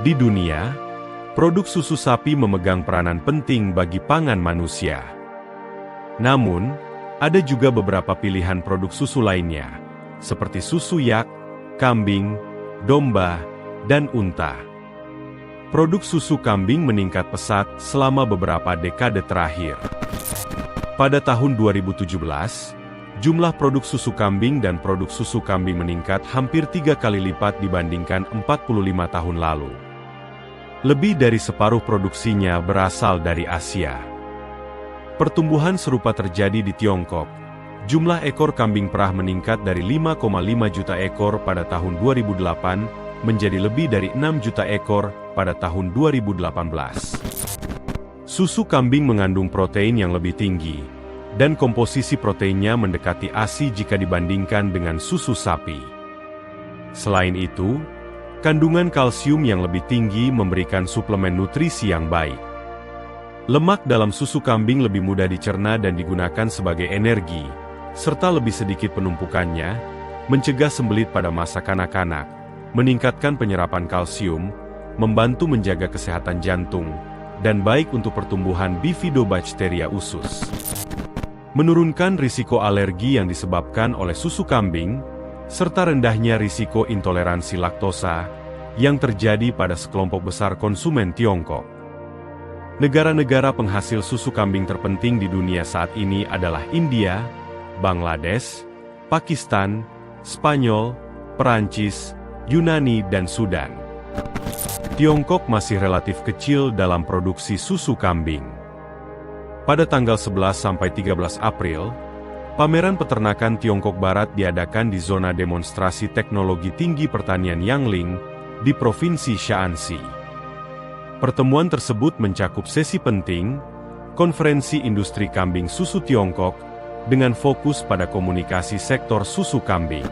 Di dunia, produk susu sapi memegang peranan penting bagi pangan manusia. Namun, ada juga beberapa pilihan produk susu lainnya, seperti susu yak, kambing, domba, dan unta. Produk susu kambing meningkat pesat selama beberapa dekade terakhir. Pada tahun 2017, jumlah produk susu kambing dan produk susu kambing meningkat hampir 3 kali lipat dibandingkan 45 tahun lalu. Lebih dari separuh produksinya berasal dari Asia. Pertumbuhan serupa terjadi di Tiongkok. Jumlah ekor kambing perah meningkat dari 5,5 juta ekor pada tahun 2008 menjadi lebih dari 6 juta ekor pada tahun 2018. Susu kambing mengandung protein yang lebih tinggi, dan komposisi proteinnya mendekati ASI jika dibandingkan dengan susu sapi. Selain itu, kandungan kalsium yang lebih tinggi memberikan suplemen nutrisi yang baik. Lemak dalam susu kambing lebih mudah dicerna dan digunakan sebagai energi, serta lebih sedikit penumpukannya, mencegah sembelit pada masa kanak-kanak, meningkatkan penyerapan kalsium, membantu menjaga kesehatan jantung, dan baik untuk pertumbuhan Bifidobacteria usus. Menurunkan risiko alergi yang disebabkan oleh susu kambing, serta rendahnya risiko intoleransi laktosa yang terjadi pada sekelompok besar konsumen Tiongkok. Negara-negara penghasil susu kambing terpenting di dunia saat ini adalah India, Bangladesh, Pakistan, Spanyol, Perancis, Yunani, dan Sudan. Tiongkok masih relatif kecil dalam produksi susu kambing. Pada tanggal 11–13 April, pameran peternakan Tiongkok Barat diadakan di zona demonstrasi teknologi tinggi pertanian Yangling di Provinsi Shaanxi. Pertemuan tersebut mencakup sesi penting, konferensi industri kambing susu Tiongkok, dengan fokus pada komunikasi sektor susu kambing.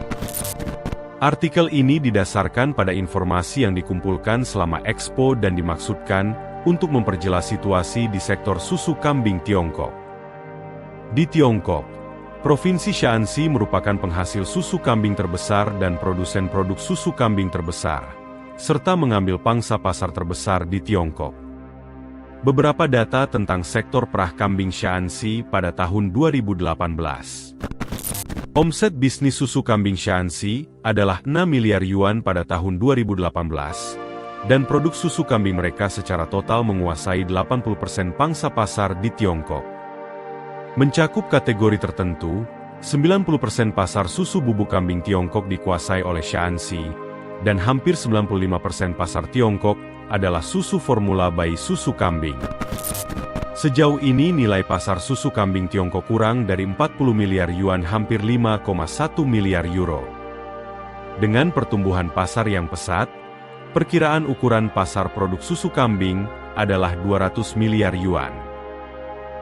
Artikel ini didasarkan pada informasi yang dikumpulkan selama Expo dan dimaksudkan untuk memperjelas situasi di sektor susu kambing Tiongkok. Di Tiongkok, Provinsi Shaanxi merupakan penghasil susu kambing terbesar dan produsen produk susu kambing terbesar, serta mengambil pangsa pasar terbesar di Tiongkok. Beberapa data tentang sektor perah kambing Shaanxi pada tahun 2018. Omset bisnis susu kambing Shaanxi adalah 6 miliar yuan pada tahun 2018, dan produk susu kambing mereka secara total menguasai 80% pangsa pasar di Tiongkok. Mencakup kategori tertentu, 90% pasar susu bubuk kambing Tiongkok dikuasai oleh Shaanxi, dan hampir 95% pasar Tiongkok adalah susu formula bayi susu kambing. Sejauh ini nilai pasar susu kambing Tiongkok kurang dari 40 miliar yuan, hampir 5,1 miliar euro. Dengan pertumbuhan pasar yang pesat, perkiraan ukuran pasar produk susu kambing adalah 200 miliar yuan.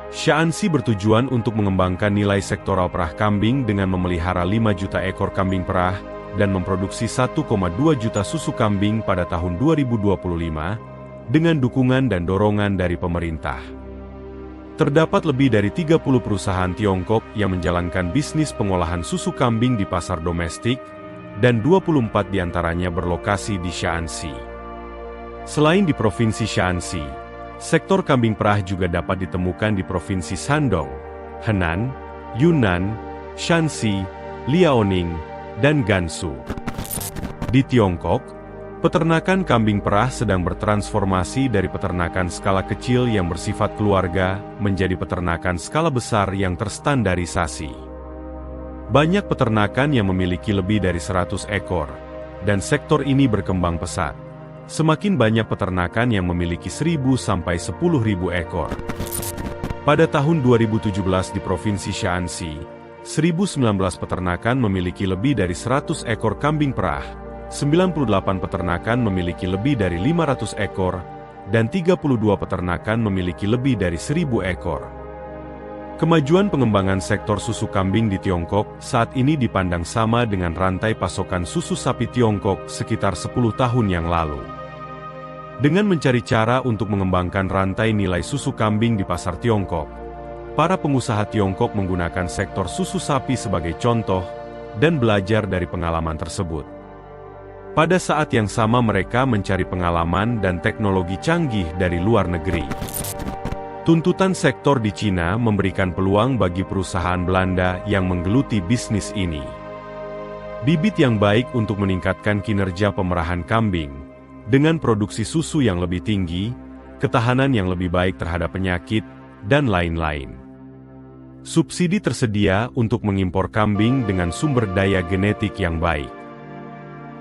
Shaanxi bertujuan untuk mengembangkan nilai sektoral perah kambing dengan memelihara 5 juta ekor kambing perah dan memproduksi 1,2 juta susu kambing pada tahun 2025 dengan dukungan dan dorongan dari pemerintah. Terdapat lebih dari 30 perusahaan Tiongkok yang menjalankan bisnis pengolahan susu kambing di pasar domestik, dan 24 diantaranya berlokasi di Shaanxi. Selain di Provinsi Shaanxi, sektor kambing perah juga dapat ditemukan di Provinsi Shandong, Henan, Yunnan, Shanxi, Liaoning, dan Gansu. Di Tiongkok, peternakan kambing perah sedang bertransformasi dari peternakan skala kecil yang bersifat keluarga menjadi peternakan skala besar yang terstandarisasi. Banyak peternakan yang memiliki lebih dari 100 ekor, dan sektor ini berkembang pesat. Semakin banyak peternakan yang memiliki 1.000 sampai 10.000 ekor. Pada tahun 2017 di Provinsi Shaanxi, 1.019 peternakan memiliki lebih dari 100 ekor kambing perah, 98 peternakan memiliki lebih dari 500 ekor, dan 32 peternakan memiliki lebih dari 1.000 ekor. Kemajuan pengembangan sektor susu kambing di Tiongkok saat ini dipandang sama dengan rantai pasokan susu sapi Tiongkok sekitar 10 tahun yang lalu. Dengan mencari cara untuk mengembangkan rantai nilai susu kambing di pasar Tiongkok, para pengusaha Tiongkok menggunakan sektor susu sapi sebagai contoh dan belajar dari pengalaman tersebut. Pada saat yang sama mereka mencari pengalaman dan teknologi canggih dari luar negeri. Tuntutan sektor di Cina memberikan peluang bagi perusahaan Belanda yang menggeluti bisnis ini. Bibit yang baik untuk meningkatkan kinerja pemerahan kambing, dengan produksi susu yang lebih tinggi, ketahanan yang lebih baik terhadap penyakit, dan lain-lain. Subsidi tersedia untuk mengimpor kambing dengan sumber daya genetik yang baik.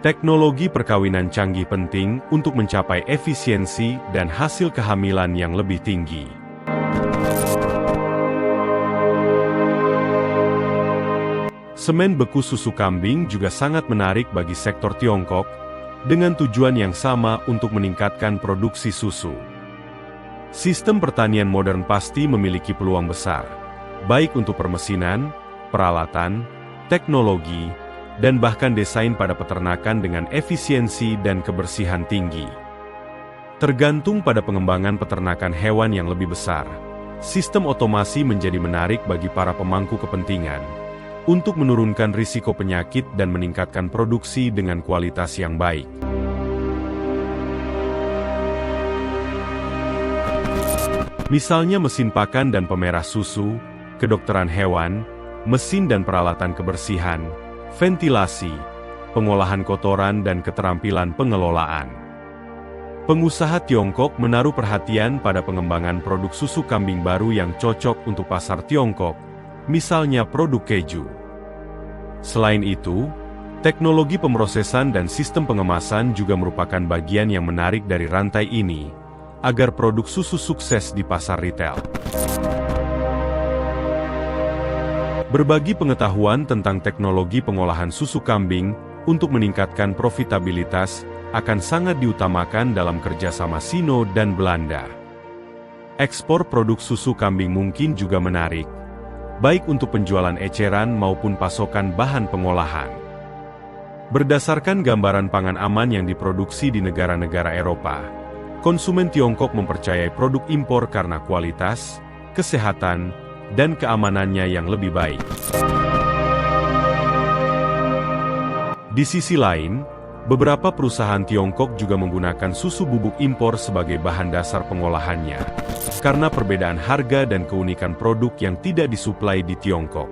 Teknologi perkawinan canggih penting untuk mencapai efisiensi dan hasil kehamilan yang lebih tinggi. Semen beku susu kambing juga sangat menarik bagi sektor Tiongkok, dengan tujuan yang sama untuk meningkatkan produksi susu. Sistem pertanian modern pasti memiliki peluang besar, baik untuk permesinan, peralatan, teknologi, dan bahkan desain pada peternakan dengan efisiensi dan kebersihan tinggi. Tergantung pada pengembangan peternakan hewan yang lebih besar, sistem otomasi menjadi menarik bagi para pemangku kepentingan untuk menurunkan risiko penyakit dan meningkatkan produksi dengan kualitas yang baik. Misalnya mesin pakan dan pemerah susu, kedokteran hewan, mesin dan peralatan kebersihan, ventilasi, pengolahan kotoran dan keterampilan pengelolaan. Pengusaha Tiongkok menaruh perhatian pada pengembangan produk susu kambing baru yang cocok untuk pasar Tiongkok, misalnya produk keju. Selain itu, teknologi pemrosesan dan sistem pengemasan juga merupakan bagian yang menarik dari rantai ini, agar produk susu sukses di pasar retail. Berbagi pengetahuan tentang teknologi pengolahan susu kambing untuk meningkatkan profitabilitas akan sangat diutamakan dalam kerjasama Sino dan Belanda. Ekspor produk susu kambing mungkin juga menarik, baik untuk penjualan eceran maupun pasokan bahan pengolahan. Berdasarkan gambaran pangan aman yang diproduksi di negara-negara Eropa, konsumen Tiongkok mempercayai produk impor karena kualitas, kesehatan, dan keamanannya yang lebih baik. Di sisi lain, beberapa perusahaan Tiongkok juga menggunakan susu bubuk impor sebagai bahan dasar pengolahannya, karena perbedaan harga dan keunikan produk yang tidak disuplai di Tiongkok.